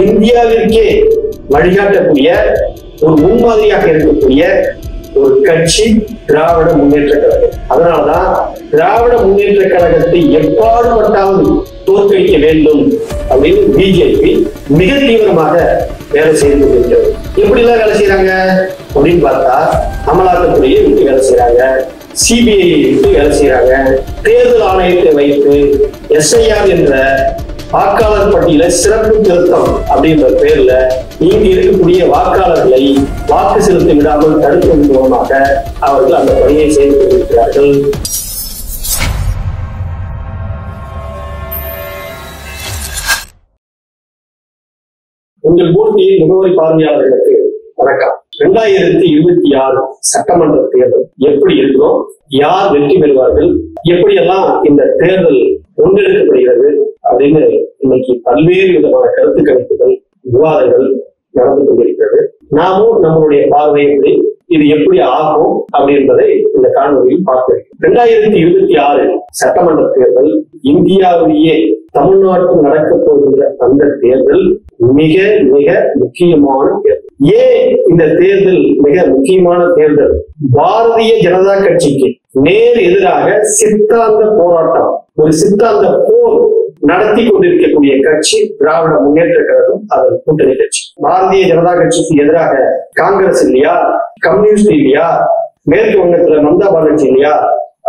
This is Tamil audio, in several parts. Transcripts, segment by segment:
இந்தியாவிற்கே வழிகாட்டக்கூடிய ஒரு முன்மாதிரியாக இருக்கக்கூடிய ஒரு கட்சி திராவிட முன்னேற்ற கழகம். அதனாலதான் திராவிட முன்னேற்ற கழகத்தை எப்பாடுபட்டாவது தோற்கடிக்க வேண்டும் அப்படின்னு பிஜேபி மிக தீவிரமாக வேலை செய்து கொண்டிருக்கிறது. எப்படி எல்லாம் வேலை செய்யறாங்க அப்படின்னு பார்த்தா, அமலாக்கத்துறையை விட்டு வேலை செய்யறாங்க, சிபிஐ விட்டு வேலை செய்யறாங்க, தேர்தல் ஆணையத்தை வைத்து SIR என்ற வாக்காளர் பட்டியல சிறப்பு திருத்தம் அப்படின்ற பெயர்ல இங்கு இருக்கக்கூடிய வாக்காளர்களை வாக்கு செலுத்த விடாமல் தடுப்பதன் மூலமாக அவர்கள் அந்த பணியை செய்து கொண்டிருக்கிறார்கள். உங்கள் போட்டியின் முகவரி பார்வையாளர்களுக்கு வணக்கம். 2026 சட்டமன்ற தேர்தல் எப்படி இருக்கும், யார் வெற்றி பெறுவார்கள், எப்படியெல்லாம் இந்த தேர்தல் முன்னெடுக்கப்படுகிறது அப்படின்னு இன்னைக்கு பல்வேறு விதமான கருத்து கணிப்புகள், விவாதங்கள் நடந்து கொண்டிருக்கிறது. நாமும் நம்மளுடைய பார்வையை இது எப்படி ஆகும் அப்படின்றதை இந்த காணொலியில் பார்க்கிறோம். 2026 சட்டமன்ற தேர்தல் இந்தியாவிலேயே தமிழ்நாட்டில் நடக்கப் போகின்ற அந்த தேர்தல் மிக மிக முக்கியமான தேர்தல். ஏன் இந்த தேர்தல் மிக முக்கியமான தேர்தல்? பாரதிய ஜனதா கட்சிக்கு நேர் எதிராக சித்தாந்த போராட்டம், ஒரு சித்தாந்த போர் நடத்தி கொண்டிருக்கக்கூடிய கட்சி திராவிட முன்னேற்ற கழகம், அதன் கூட்டணி கட்சி. பாரதிய ஜனதா கட்சிக்கு எதிராக காங்கிரஸ் இல்லையா, கம்யூனிஸ்ட் இல்லையா, மேற்கு வங்கத்துல மம்தா பானர்ஜி இல்லையா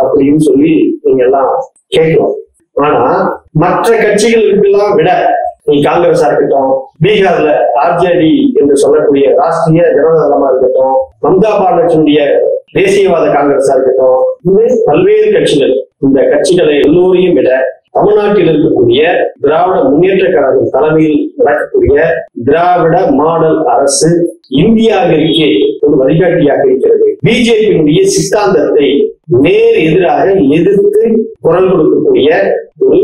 அப்படின்னு சொல்லி நீங்க எல்லாம் கேட்கலாம். ஆனா மற்ற கட்சிகளுக்கெல்லாம் விட, நீ காங்கிரஸா இருக்கட்டும், பீகார்ல RJD என்று சொல்லக்கூடிய ராஷ்டிரிய ஜனதா தளமா இருக்கட்டும், மம்தா பானர்ஜியுடைய தேசியவாத காங்கிரஸா இருக்கட்டும், பல்வேறு கட்சிகள், இந்த கட்சிகளை எல்லோரையும் விட தமிழ்நாட்டில் இருக்கக்கூடிய திராவிட முன்னேற்ற கழகம் தலைமையில் நடக்கக்கூடிய திராவிட மாடல் அரசு இந்தியாவிற்கே ஒரு வழிகாட்டியாக இருக்கிறது. பிஜேபியினுடைய சித்தாந்தத்தை நேர் எதிராக எதிர்த்து குரல் கொடுக்கக்கூடிய ஒரு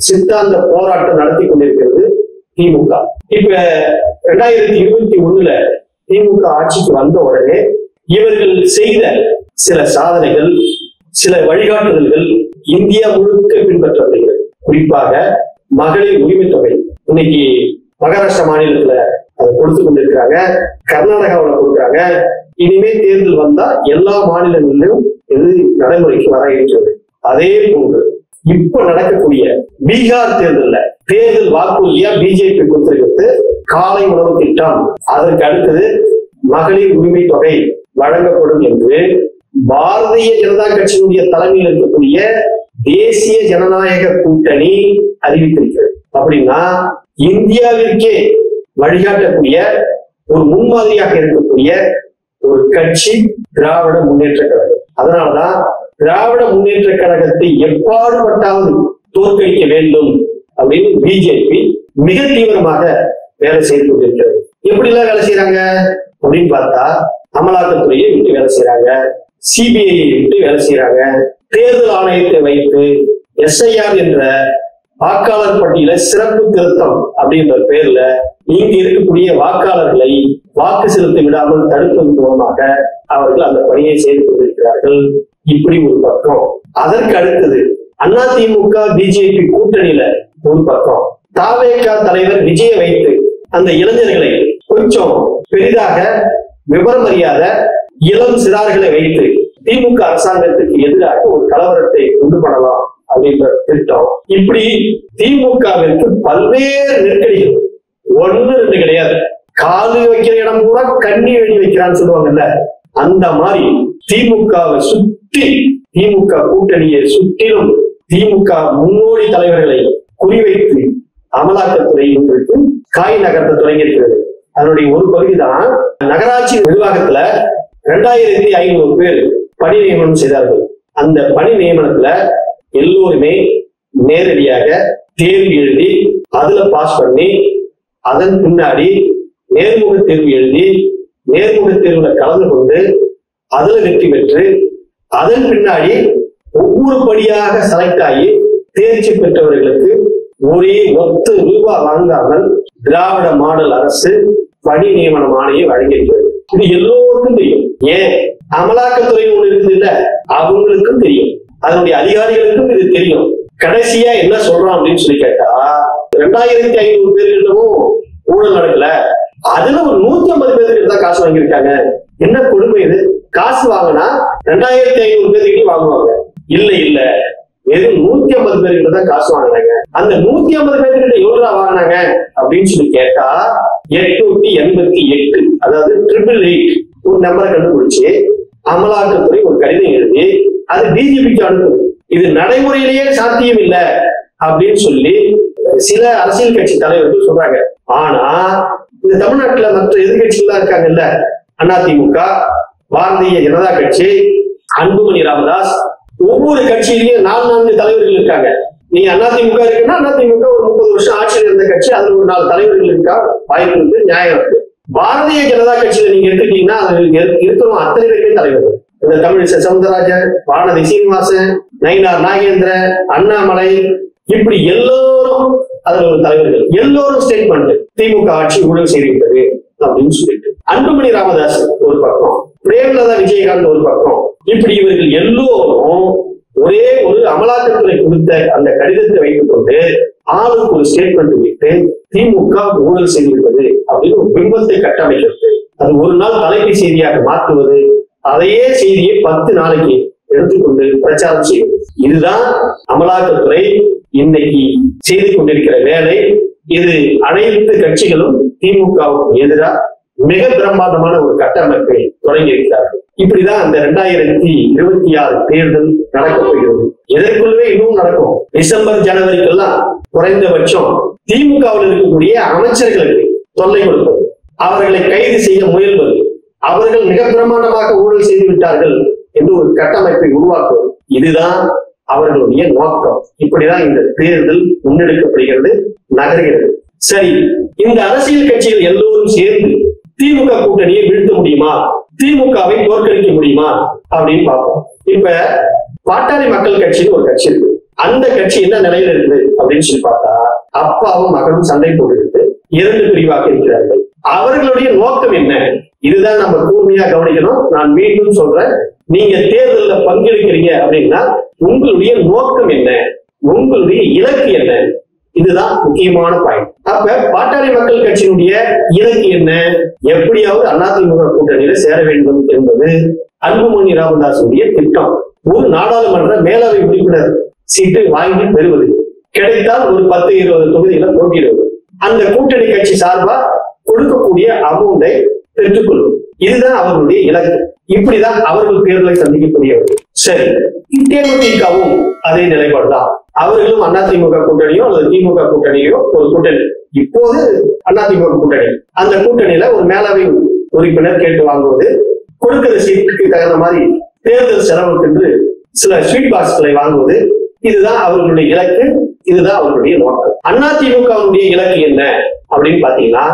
சித்தாந்த போராட்டம் நடத்தி கொண்டிருக்கிறது திமுக. இப்ப 2021 திமுக ஆட்சிக்கு வந்த உடனே இவர்கள் செய்த சில சாதனைகள், சில வழிகாட்டுதல்கள் இந்தியா முழுக்க பின்பற்றப்படுகிறது. குறிப்பாக மகளிர் உரிமை தொகை இன்னைக்கு மகாராஷ்டிரா மாநிலத்துல அதை கொடுத்து கொண்டிருக்கிறாங்க, கர்நாடகாவில் கொடுக்குறாங்க. இனிமே தேர்தல் வந்தா எல்லா மாநிலங்களிலும் இது நடைமுறைக்கு வர இருக்கிறது. அதே போன்று இப்ப நடக்கக்கூடிய பீகார் தேர்தல் வாக்குறுதியா பிஜேபி கொடுத்திருக்கிறது காலை உணவு திட்டம். அதற்கு அடுத்தது மகளிர் உரிமை தொகை வழங்கப்படும் என்று பாரதிய ஜனதா கட்சியினுடைய தலைமையில் இருக்கக்கூடிய தேசிய ஜனநாயக கூட்டணி அறிவித்திருக்கிறது. அப்படின்னா இந்தியாவிற்கே வழிகாட்டக்கூடிய ஒரு முன்மாதிரியாக இருக்கக்கூடிய ஒரு கட்சி திராவிட முன்னேற்ற கழகம். அதனாலதான் திராவிட முன்னேற்ற கழகத்தை எப்பாடுபட்டாவது தோற்கடிக்க வேண்டும் அப்படின்னு பிஜேபி மிக தீவிரமாக வேலை செய்து கொண்டிருக்கிறது. எப்படி எல்லாம் வேலை செய்யறாங்க அப்படின்னு பார்த்தா, அமலாக்கத்துறையை விட்டு வேலை செய்யறாங்க, சிபிஐ விட்டு வேலை செய்யறாங்க, தேர்தல் ஆணையத்தை வைத்து SIR என்ற வாக்காளர் பட்டியல சிறப்பு திருத்தம் அப்படின்ற பெயர்ல இங்கு இருக்கக்கூடிய வாக்காளர்களை வாக்கு செலுத்த விடாமல் தடுப்பதன் மூலமாக அவர்கள் அந்த பணியை செய்து கொண்டிருக்கிறார்கள். இப்படி ஒரு பக்கம். அதற்கு அடுத்தது அதிமுக பிஜேபி கூட்டணியில ஒரு பக்கம் தவேக தலைவர் விஜயை வைத்து அந்த இளைஞர்களை கொஞ்சம் பெரிதாக விவரம் அறியாத இளம் சிறார்களை வைத்து திமுக அரசாங்கத்துக்கு எதிராக ஒரு கலவரத்தை கொண்டு பண்ணலாம் அப்படின்ற திட்டம். இப்படி திமுகவிற்கு பல்வேறு நெருக்கடிகள், 1-2 கிடையாது. காலு வைக்கிற இடம் கூட கண்ணி வெடி வைக்கிறான்னு சொல்லுவாங்கல்ல, அந்த மாதிரி திமுகவை சுற்றி, திமுக கூட்டணியை சுற்றிலும் திமுக முன்னோடி தலைவர்களை குறிவைத்து அமலாக்கத்துறை இன்றைக்கு காய் நகர்த்த தொடங்கியிருக்கிறது. அதனுடைய ஒரு பகுதிதான் நகராட்சி நிர்வாகத்துல 2500 பேர் பணி நியமனம் செய்தார்கள். அந்த பணி நியமனத்துல எல்லோருமே நேரடியாக தேர்வு எழுதி அதுல பாஸ் பண்ணி, அதன் பின்னாடி நேர்முக தேர்வு எழுதி நேர்முக தேர்வுல கலந்து கொண்டு அதுல வெற்றி பெற்று அதன் பின்னாடி ஒவ்வொரு படியாக செலக்ட் ஆகி தேர்ச்சி பெற்றவர்களுக்கு ஒரே ₹10 வாங்காமல் திராவிட மாடல் அரசு பணி நியமனம் ஆணையை வழங்கியிருக்கிறது. இது எல்லோருக்கும் தெரியும். ஏன் அமலாக்கத்துறை ஒண்ணு இருக்குது இல்ல, அவங்களுக்கும் தெரியும், அதனுடைய அதிகாரிகளுக்கும் இது தெரியும். கடைசியா என்ன சொல்றான் அப்படின்னு சொல்லி கேட்டா, 2500 பேர்கிட்டமும் இருக்குல்ல, அதுல ஒரு 150 பேருக்கு தான் காசு வாங்கியிருக்காங்க. என்ன கொடுமை இது? காசு வாங்கினா 2500 பேருக்கு வாங்குவாங்க. இல்ல வெறும் 150 பேருக்கு தான் காசு வாங்கினாங்க. அந்த 150 பேருக்கு எவ்வளவு வாங்கினாங்க அப்படின்னு சொல்லி கேட்டா 888, அதாவது 888 ஒரு நம்பரை கண்டுபிடிச்சு அமலாக்கத்துறை ஒரு கடிதம் எழுதி அது டிஜிபிக்கு அனுப்புது. இது நடைமுறையிலேயே சாத்தியம் இல்லை அப்படின்னு சொல்லி சில அரசியல் கட்சி தலைவர்கள் சொல்றாங்க. ஆனா இந்த தமிழ்நாட்டுல மற்ற எதிர்கட்சிகள் இருக்காங்கல்ல, அதிமுக, பாரதிய ஜனதா கட்சி, அன்புமணி ராமதாஸ், ஒவ்வொரு கட்சியிலையும் 4 தலைவர்கள் இருக்காங்க. நீ அதிமுக இருக்குன்னா அதிமுக ஒரு 30 வருஷம் ஆட்சியில் இருந்த கட்சி, அதுல ஒரு 4 தலைவர்கள் இருக்கா, வாய்ப்பு இருக்கு, நியாயம் இருக்கு. பாரதிய ஜனதா கட்சியில நீங்க எடுத்துட்டீங்கன்னா இருக்கிறவங்க அத்தனை பேருமே தலைவர்கள். இந்த தமிழிசை சவுந்தரராஜன், வானதி சீனிவாசன், நயினார் நாகேந்திரன், அண்ணாமலை, இப்படி எல்லோரும் அதுல ஒரு தலைவர்கள். எல்லோரும் ஸ்டேட்மெண்ட் திமுக ஆட்சி ஊழல் செய்திருக்கிறது அப்படின்னு சொல்லிட்டு, அன்புமணி ராமதாஸ் ஒரு பக்கம், பிரேமலதா விஜயகாந்த் ஒரு பக்கம், இப்படி இவர்கள் எல்லோரும் ஒரே ஒரு அமலாக்கத்துறை கொடுத்த அந்த கடிதத்தை வைத்துக் கொண்டு ஆளுக்கு ஒரு ஸ்டேட்மெண்ட் விட்டு திமுக ஊழல் செய்துவிட்டது அப்படின்னு ஒரு பிம்பத்தை கட்டமைக்கிறது. அது ஒரு நாள் தலைமை செய்தியாக மாற்றுவது, அதையே செய்தியை 10 நாளைக்கு எடுத்துக்கொண்டு பிரச்சாரம் செய்வது. இதுதான் அமலாக்கத்துறை இன்னைக்கு செய்து கொண்டிருக்கிற வேலை. இது அனைத்து கட்சிகளும் திமுகவுக்கு எதிராக மிக பிரம்மாண்டமான ஒரு கட்டமைப்பை தொடங்கி இருக்கிறார்கள். இப்படிதான் அந்த 2026 தேர்தல் நடக்கப் போகிறது. எதற்குள்ளவே இன்னும் நடக்கும். டிசம்பர் ஜனவரிக்கெல்லாம் குறைந்தபட்சம் திமுகவில் இருக்கக்கூடிய அமைச்சர்களுக்கு தொல்லை கொடுப்பது, அவர்களை கைது செய்ய முயல்வது, அவர்கள் மிக பிரமாண்டமாக ஊழல் செய்து விட்டார்கள் என்று ஒரு கட்டமைப்பை உருவாக்குவது, இதுதான் அவர்களுடைய நோக்கம். இப்படிதான் இந்த தேர்தல் முன்னெடுக்கப்படுகிறது, நகர்கிறது. சரி, இந்த அரசியல் கட்சிகள் எல்லோரும் சேர்ந்து திமுக கூட்டணியை வீழ்த்த முடியுமா, திமுகவை தோற்கடிக்க முடியுமா அப்படின்னு பார்ப்போம். இப்ப பாட்டாளி மக்கள் கட்சின்னு ஒரு கட்சி இருக்கு. அந்த கட்சி என்ன நிலையில இருக்குது அப்படின்னு சொல்லி பார்த்தா, அப்பாவும் மகனும் சண்டை போட்டு 2 பிரிவாக இருக்கிறார்கள். அவர்களுடைய நோக்கம் என்ன? இதுதான் நம்ம கூர்மையா கவனிக்கணும். நான் மீண்டும் சொல்றேன், நீங்க தேர்தலில் பங்கெடுக்கிறீங்க அப்படின்னா உங்களுடைய நோக்கம் என்ன, உங்களுடைய இலக்கு என்ன? இதுதான் முக்கியமான பாயிண்ட். அப்ப பாட்டாளி மக்கள் கட்சியினுடைய இலக்கு என்ன? எப்படியாவது அதிமுக கூட்டணியில சேர வேண்டும் என்பது அன்புமணி ராமதாசுடைய திட்டம். ஒரு நாடாளுமன்ற மேலவை உறுப்பினர் சீட்டு வாங்கி பெறுவது, கிடைத்தால் ஒரு 10-20 தொகுதியில போட்டியிடுவது, அந்த கூட்டணி கட்சி சார்பா கொடுக்கக்கூடிய அமௌண்டை பெற்றுக்கொள்வது, இதுதான் அவர்களுடைய இலக்கு. இப்படிதான் அவர்கள் தேர்தலை சந்திக்கக்கூடியவர்கள். சரி, தேமுதிகவும் அதே நிலைப்பாடுதான். அவர்களும் அதிமுக கூட்டணியோ அல்லது திமுக கூட்டணியோ ஒரு கூட்டணி, இப்போது அதிமுக கூட்டணி, அந்த கூட்டணியில ஒரு மேலவை உறுப்பினர் கேட்டு வாங்குவது, கொடுக்கிற சீட்டுக்கு தகுந்த மாதிரி தேர்தல் செலவுக்கு என்று சில ஸ்வீட் பாக்ஸ்களை வாங்குவது, இதுதான் அவர்களுடைய இலக்கு, இதுதான் அவர்களுடைய நோக்கம். அதிமுகவுடைய இலக்கு என்ன அப்படின்னு பாத்தீங்கன்னா,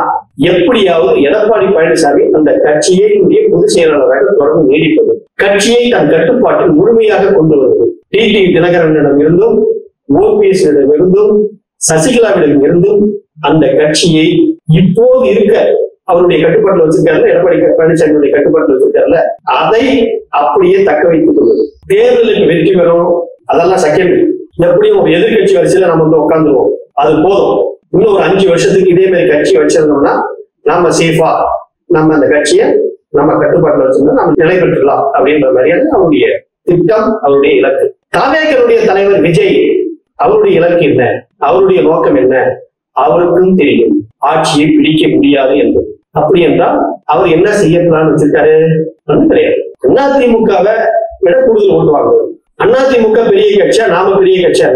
எப்படியாவது எடப்பாடி பழனிசாமி அந்த கட்சியை பொதுச் செயலாளராக தொடர்ந்து நீடிப்பது, கட்சியை தன் கட்டுப்பாட்டில் முழுமையாக கொண்டு வருவது, டிடி தினகரனிடம் இருந்தும் ஓபிஎஸ் இருந்தும் சசிகலாவிடம் இருந்தும் அந்த கட்சியை இப்போது இருக்க அவருடைய கட்டுப்பாட்டில் வச்சிருக்காருல, எடப்பாடி பழனிசாமியுடைய கட்டுப்பாட்டில் வச்சிருக்காருல, அதை அப்படியே தக்க வைத்துக் கொள்வது. தேர்தலுக்கு வெற்றி பெறும், அதெல்லாம் செகண்டரி. எப்படியும் ஒரு எதிர்கட்சி வரிசையில நம்ம வந்து உட்காந்துருவோம், அது போதும். இன்னும் ஒரு 5 வருஷத்துக்கு இதே மாதிரி கட்சியை வச்சிருந்தோம்னா நம்ம சேஃபா நம்ம அந்த கட்சியை நம்ம கட்டுப்பாட்டில் வச்சிருந்தோம், நம்ம நிலை பெற்றுலாம் அப்படின்ற மாதிரியான அவருடைய திட்டம், அவருடைய இலக்கு. தாவேகருடைய தலைவர் விஜய், அவருடைய இலக்கு என்ன, அவருடைய நோக்கம் என்ன? அவருக்கும் தெரியும் ஆட்சியை பிடிக்க முடியாது என்பது. அப்படி என்றால் அவர் என்ன செய்யலாம்னு வச்சிருக்காரு? கிடையாது. அதிமுகவை விட கூடுதல் ஓட்டு வாங்குவது. அதிமுக பெரிய கட்சியா, நாம பெரிய கட்சியா?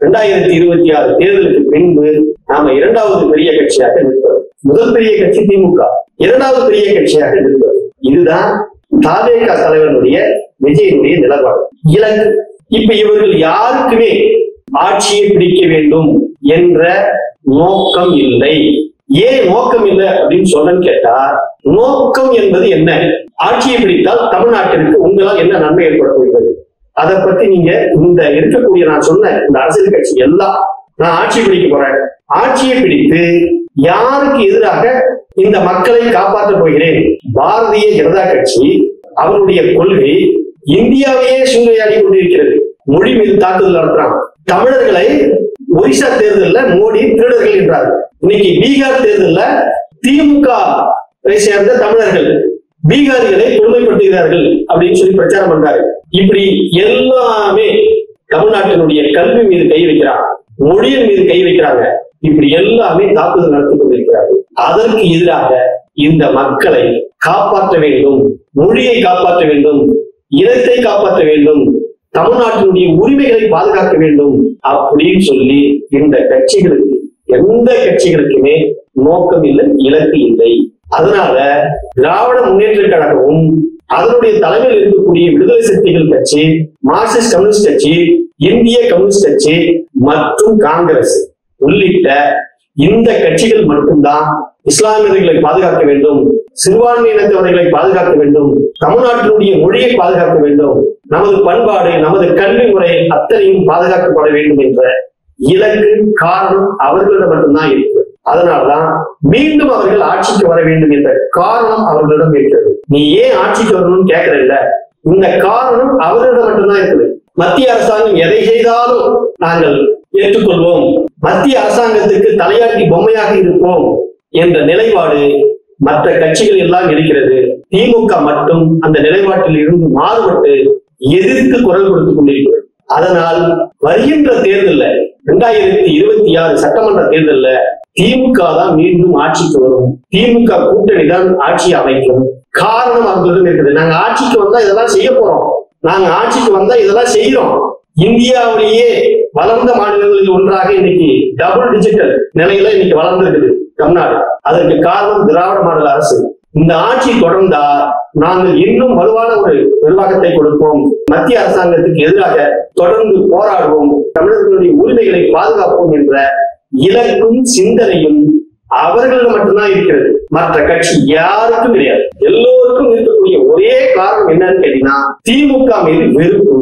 2026 தேர்தலுக்கு பின்பு நாம 2வது பெரிய கட்சியாக நிற்பது. முதல் பெரிய கட்சி திமுக, 2வது பெரிய கட்சியாக நிற்பது. இதுதான் தாவேக தலைவருடைய விஜயனுடைய நிலப்பாடு, இலக்கு. இப்ப இவர்கள் யாருக்குமே ஆட்சியை பிடிக்க வேண்டும் என்ற நோக்கம் இல்லை. ஏன் நோக்கம் இல்லை அப்படின்னு சொல்லன்னு கேட்டா, நோக்கம் என்பது என்ன? ஆட்சியை பிடித்தால் தமிழ்நாட்டிற்கு உங்களால் என்ன நன்மை ஏற்பட போகிறது, அதை பத்தி நீங்க இந்த இருக்கக்கூடிய நான் சொன்ன இந்த அரசியல் கட்சி எல்லாம், நான் ஆட்சி பிடிக்க போறேன், ஆட்சியை பிடித்து யாருக்கு எதிராக இந்த மக்களை காப்பாற்ற போகிறேன். பாரதிய ஜனதா கட்சி அவருடைய கொள்கை இந்தியாவையே சூறையாடி கொண்டிருக்கிறது. மொழி மீது தாக்குதல் நடத்துறாங்க. தமிழர்களை ஒரிசா தேர்தலில் மோடி திருடர்கள் என்றார். இன்னைக்கு பீகார் தேர்தலில் திமுக சேர்ந்த தமிழர்கள் பீகாரிகளை கொடுமைப்படுத்துகிறார்கள் அப்படின்னு சொல்லி பிரச்சாரம் பண்றாரு. இப்படி எல்லாமே தமிழ்நாட்டினுடைய கல்வி மீது கை வைக்கிறாங்க, மொழியின் மீது கை வைக்கிறாங்க. இப்படி எல்லாமே தாக்குதல் நடத்தி கொண்டிருக்கிறார்கள். அதற்கு எதிராக இந்த மக்களை காப்பாற்ற வேண்டும், மொழியை காப்பாற்ற வேண்டும், இனத்தை காப்பாற்ற வேண்டும், தமிழ்நாட்டினுடைய உரிமைகளை பாதுகாக்க வேண்டும் அப்படின்னு சொல்லி இந்த கட்சிகளுக்கு, எந்த கட்சிகளுக்குமே நோக்கம் இல்லை, இலக்கு இல்லை. அதனால திராவிட முன்னேற்ற கழகமும் அதனுடைய தலைமையில் இருக்கக்கூடிய விடுதலை சிறுத்தைகள் கட்சி, மார்க்சிஸ்ட் கம்யூனிஸ்ட் கட்சி, இந்திய கம்யூனிஸ்ட் கட்சி மற்றும் காங்கிரஸ் உள்ளிட்ட இந்த கட்சிகள் மட்டும்தான் இஸ்லாமியர்களை பாதுகாக்க வேண்டும், சிறுபான்மையினத்தவர்களை பாதுகாக்க வேண்டும், தமிழ்நாட்டினுடைய மொழியை பாதுகாக்க வேண்டும், நமது பண்பாடு, நமது கல்வி முறை அத்தனையும் பாதுகாக்கப்பட வேண்டும் என்ற இலக்கு காரணம் அவர்களிடம் மட்டும்தான் இருக்கு. அதனால்தான் மீண்டும் அவர்கள் ஆட்சிக்கு வர வேண்டும் என்ற காரணம் அவர்களிடம் இருக்கிறது. நீ ஏன் ஆட்சிக்கு வரணும்னு கேட்கறதில்ல, இந்த காரணம் அவர்களிடம் மட்டும்தான் இருக்குது. மத்திய அரசாங்கம் எதை செய்தாலும் நாங்கள் ஏற்றுக்கொள்வோம், மத்திய அரசாங்கத்துக்கு தலையாட்டி பொம்மையாக இருப்போம் என்ற நிலைப்பாடு மற்ற கட்சிகள் எல்லாம் இருக்கிறது. திமுக மட்டும் அந்த நிலைப்பாட்டில் இருந்து மாறுபட்டு எதிர்த்து குரல் கொடுத்துக் கொண்டிருக்கிறது. அதனால் வருகின்ற தேர்தலில் 2026 சட்டமன்ற தேர்தலில் திமுக தான் மீண்டும் ஆட்சிக்கு வரும், திமுக கூட்டணி தான் ஆட்சியை அமைக்கும். காரணம் அவர்களிடம் இருக்குது. நாங்க ஆட்சிக்கு வந்தா இதெல்லாம் செய்ய போறோம், நாங்க ஆட்சிக்கு வந்தா இதெல்லாம் செய்யறோம். இந்தியாவிலேயே வளர்ந்த மாநிலங்களில் ஒன்றாக இன்னைக்கு டபுள் டிஜிட்டல் நிலையில இன்னைக்கு வளர்ந்திருக்குது தமிழ்நாடு. அதற்கு காரணம் திராவிட மாடல் அரசு. இந்த ஆட்சி தொடர்ந்தா நாங்கள் இன்னும் வலுவான ஒரு நிர்வாகத்தை கொடுப்போம், மத்திய அரசாங்கத்துக்கு எதிராக தொடர்ந்து போராடுவோம், தமிழர்களுடைய உரிமைகளை பாதுகாப்போம் என்ற இலக்கும் சிந்தனையும் அவர்களிடம் மட்டும்தான் இருக்கிறது. மற்ற கட்சி யாருக்கும் கிடையாது. எல்லோருக்கும் இருக்கக்கூடிய ஒரே காரணம் என்னன்னு கேட்டீங்கன்னா திமுக மீது வெறுப்பு.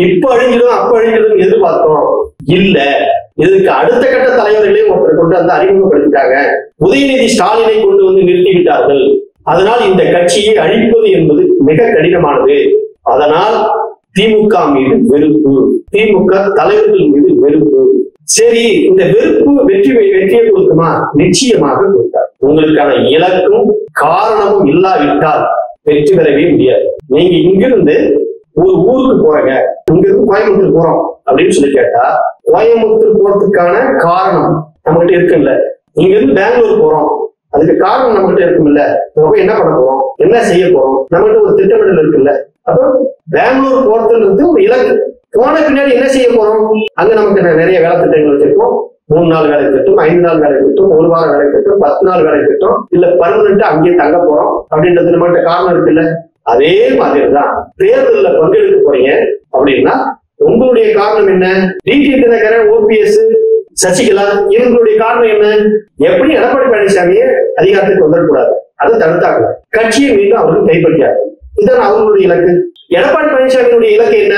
இப்ப அழிஞ்சிடும் அப்ப அழிஞ்சிடும் எதிர்பார்த்தோம் இல்ல. இதுக்கு அடுத்த கட்ட தலைவர்களையும் ஒருத்தர் கொண்டு வந்து அறிமுகப்படுத்திட்டாங்க. உதயநிதி ஸ்டாலினை கொண்டு வந்து நிறுத்திவிட்டார்கள். அதனால் இந்த கட்சியை அழிப்பது என்பது மிக கடினமானது. அதனால் திமுக மீது வெறுப்பு, திமுக தலைவர்கள் மீது வெறுப்பு. சரி, இந்த வெறுப்பு வெற்றியை கொடுக்குமா? நிச்சயமாக கொடுத்தார். உங்களுக்கான இலக்கும் காரணமும் இல்லாவிட்டால் வெற்றி பெறவே முடியாது. நீங்க இங்கிருந்து ஒரு ஊருக்கு போறீங்க, இங்க இருந்து கோயம்புத்தூர் போறோம் அப்படின்னு சொல்லி கேட்டா கோயம்புத்தூர் போறதுக்கான காரணம் நம்மகிட்ட இருக்குல்ல. இங்க இருந்து பெங்களூர் போறோம், அதுக்கு காரணம் நம்மகிட்ட இருக்குல்ல. நம்ம என்ன பண்ண போறோம், என்ன செய்ய போறோம், நம்மகிட்ட ஒரு திட்டமிடல் இருக்குல்ல. அப்போ பெங்களூர் போறதுன்றது ஒரு இலக்கு. போன பின்னாடி என்ன செய்ய போறோம்? அங்க நமக்கு நிறைய வேலை திட்டங்கள் வச்சிருக்கோம். 3 நாள் வேலை திட்டம், 5 நாள் வேலை திட்டம், 1 வார வேலை திட்டம், 10 நாள் வேலை திட்டம், இல்ல பர்மனெண்டா அங்கேயே தங்க போறோம் அப்படின்றது நம்மகிட்ட காரணம் இருக்குல்ல. அதே மாதிரிதான் தேர்தலில் பங்கெடுக்க போறீங்க அப்படின்னா உங்களுடைய காரணம் என்ன? டிடி தினகரன், ஓபிஎஸ், சசிகலா இவங்களுடைய காரணம் என்ன? எப்படி எடப்பாடி பழனிசாமியை அதிகாரத்துக்கு வந்துடக்கூடாது, அதை தடுத்தாங்க, கட்சியை மீண்டும் அவர்கள் கைப்பற்றியாங்க. இதுதான் அவர்களுடைய இலக்கு. எடப்பாடி பழனிசாமியுடைய இலக்கு என்ன?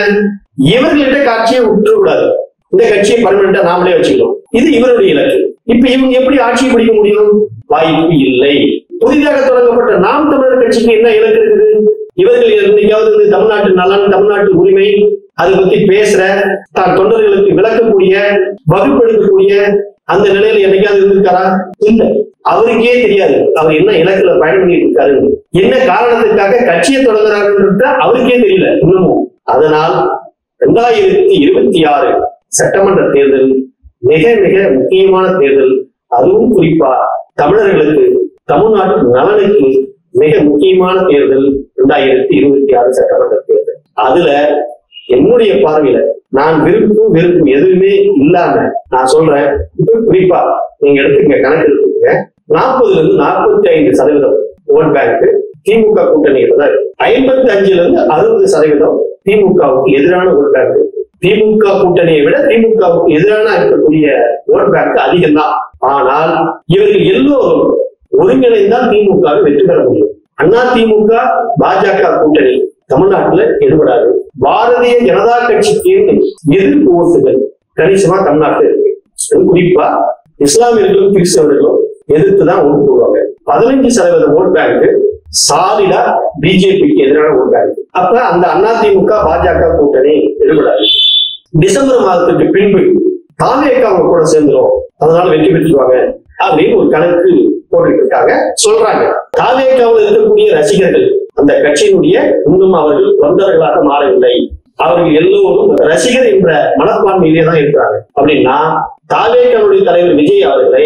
இவர்களிட்ட காட்சியை விட்டுறக்கூடாது, இந்த கட்சியை பர்மனெண்டா நாமளே வச்சுக்கணும். இது இவருடைய இலக்கு. இப்ப இவங்க எப்படி ஆட்சியை பிடிக்க முடியும்? வாய்ப்பு இல்லை. புதிதாக தொடங்கப்பட்ட நாம் தமிழர் கட்சிக்கு என்ன இலக்கு இருக்குது? இவர்கள் எங்கேயாவது தமிழ்நாட்டு நலன், தமிழ்நாட்டு உரிமை அதை பத்தி பேசுற, தான் தொண்டர்களுக்கு விளக்கக்கூடிய, வகுப்பெடுக்கக்கூடிய அந்த நிலையில என்னைக்காவது இருந்திருக்காரா? இல்ல. அவருக்கே தெரியாது அவர் என்ன இலக்குல பயணம் பண்ணிட்டு இருக்காரு, என்ன காரணத்துக்காக கட்சியை தொடங்குறாருன்ற அவருக்கே தெரியல இன்னமும். அதனால் 2026 சட்டமன்ற தேர்தல் மிக மிக முக்கியமான தேர்தல். அதுவும் குறிப்பா தமிழர்களுக்கு, தமிழ்நாட்டு நலனுக்கு மிக முக்கியமான தேர்தல் 2026 சட்டமன்ற தேர்தல். அதுல என்னுடைய பார்வையில நான் வெறுப்பு எதுவுமே இல்லாம நான் சொல்றேன். இப்ப குறிப்பா நீங்க எடுத்துக்க, கணக்கு எடுத்துக்கங்க. 40% ஓட் பேங்க் திமுக கூட்டணியில தான் 55% திமுகவுக்கு எதிரான ஓட் பேங்க். திமுக கூட்டணியை விட திமுகவுக்கு எதிரான இருக்கக்கூடிய ஓட் பேங்க் அதிகம் தான். ஆனால் இவர்கள் எல்லோரும் ஒருங்கிணைந்தால் திமுக வெற்றி பெற முடியும். அண்ணா திமுக பாஜக கூட்டணி தமிழ்நாட்டுல எடுபடாது. பாரதிய ஜனதா கட்சிக்கு எதிர்ப்பு ஓட்டுகள் கணிசமா தமிழ்நாட்டில் இருக்கு. குறிப்பா இஸ்லாமியர்களும் கிறிஸ்தவர்களும் எதிர்த்துதான் ஓட்டு போடுவாங்க. 15% ஓட் பேங்க் சாலிடா பிஜேபிக்கு எதிரான ஓட் பேங்க். அப்ப அந்த அதிமுக பாஜக கூட்டணி எடுபடாது. டிசம்பர் மாதத்துக்கு பின்பு தாவேக அவங்க கூட சேர்ந்துடும், அதனால வெற்றி பெற்றுவாங்க அப்படின்னு ஒரு கணக்கு போட்டுட்டு இருக்காங்க, சொல்றாங்க. தாவேகாவில் இருக்கக்கூடிய ரசிகர்கள் அந்த கட்சியினுடைய இன்னும் அவர்கள் தொண்டர்களாக மாறவில்லை. அவர்கள் எல்லோரும் ரசிகர் என்ற மனப்பான்மையிலே தான் இருக்கிறாங்க. அப்படின்னா தாவேகாவுடைய தலைவர் விஜய் அவர்களை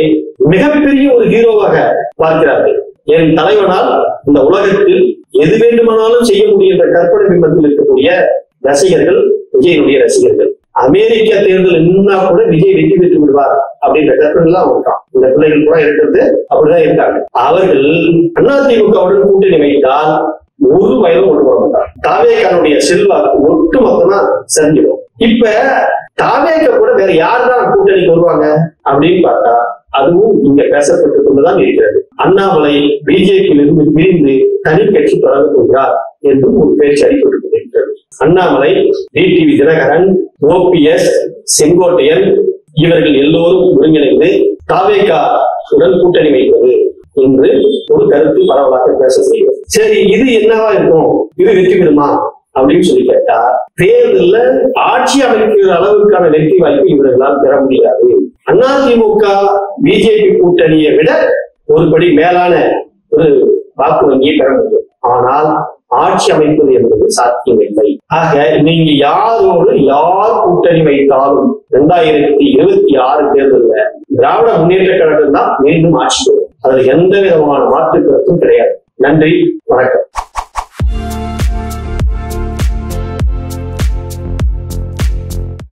மிகப்பெரிய ஒரு ஹீரோவாக பார்க்கிறார்கள். என் தலைவனால் இந்த உலகத்தில் எது வேண்டுமானாலும் செய்ய முடியும் என்ற கற்பனை பிம்பத்தில் இருக்கக்கூடிய ரசிகர்கள் விஜயனுடைய ரசிகர்கள். அமெரிக்க தேர்தல் நின்னா கூட விஜய் வெற்றி பெற்று விடுவார் அப்படின்ற கற்பனை எல்லாம் இருக்கான். இந்த பிள்ளைகள் கூட இருக்கிறது அப்படிதான் இருக்காங்க. அவர்கள் அதிமுகவுடன் கூட்டணி வைத்தால் ஒரு வயதும் ஒன்று போட மாட்டார். தாவேகாவுடைய செல்வாக்கு ஒட்டு மொத்தமா சரிஞ்சிடும். இப்ப தாவேகா கூட வேற யாருதான் கூட்டணிக்கு வருவாங்க அப்படின்னு பார்த்தா அதுவும் இங்க பேசப்பட்டுக் கொண்டுதான் இருக்கிறது. அண்ணாமலை பிஜேபியிலிருந்து பிரிந்து தனி கட்சி தொடங்க போகிறார் என்றும் ஒரு பேச்சு அடிப்பட்டுக் கொண்டிருக்கிறது. அண்ணாமலை, டிடிவி தினகரன், ஓபிஎஸ், செங்கோட்டையன் இவர்கள் எல்லோரும் ஒருங்கிணைந்து தாவேகா உடன் கூட்டணி வைப்பது என்று ஒரு கருத்து பரவலாக பேச செய்யும். சரி, இது என்னவா இருக்கும், இது வெற்றி பெறுமா அப்படின்னு சொல்லி கேட்டா, தேர்தல்ல ஆட்சி அமைக்கிற அளவுக்கான வெற்றி வாய்ப்பு இவர்களால் பெற முடியாது. அதிமுக பிஜேபி கூட்டணியை விட ஒருபடி மேலான ஒரு வாக்கு வங்கியை பெற முடியும். ஆனால் ஆட்சி அமைப்பது என்பது சாத்தியமில்லை. ஆக நீங்க யாரோடு யார் கூட்டணி வைத்தாலும் 2026 தேர்தலில் திராவிட முன்னேற்ற கழகம் தான் மீண்டும் ஆட்சி வரும். அதுல எந்த விதமான மாற்று கருத்தும் கிடையாது. நன்றி, வணக்கம்.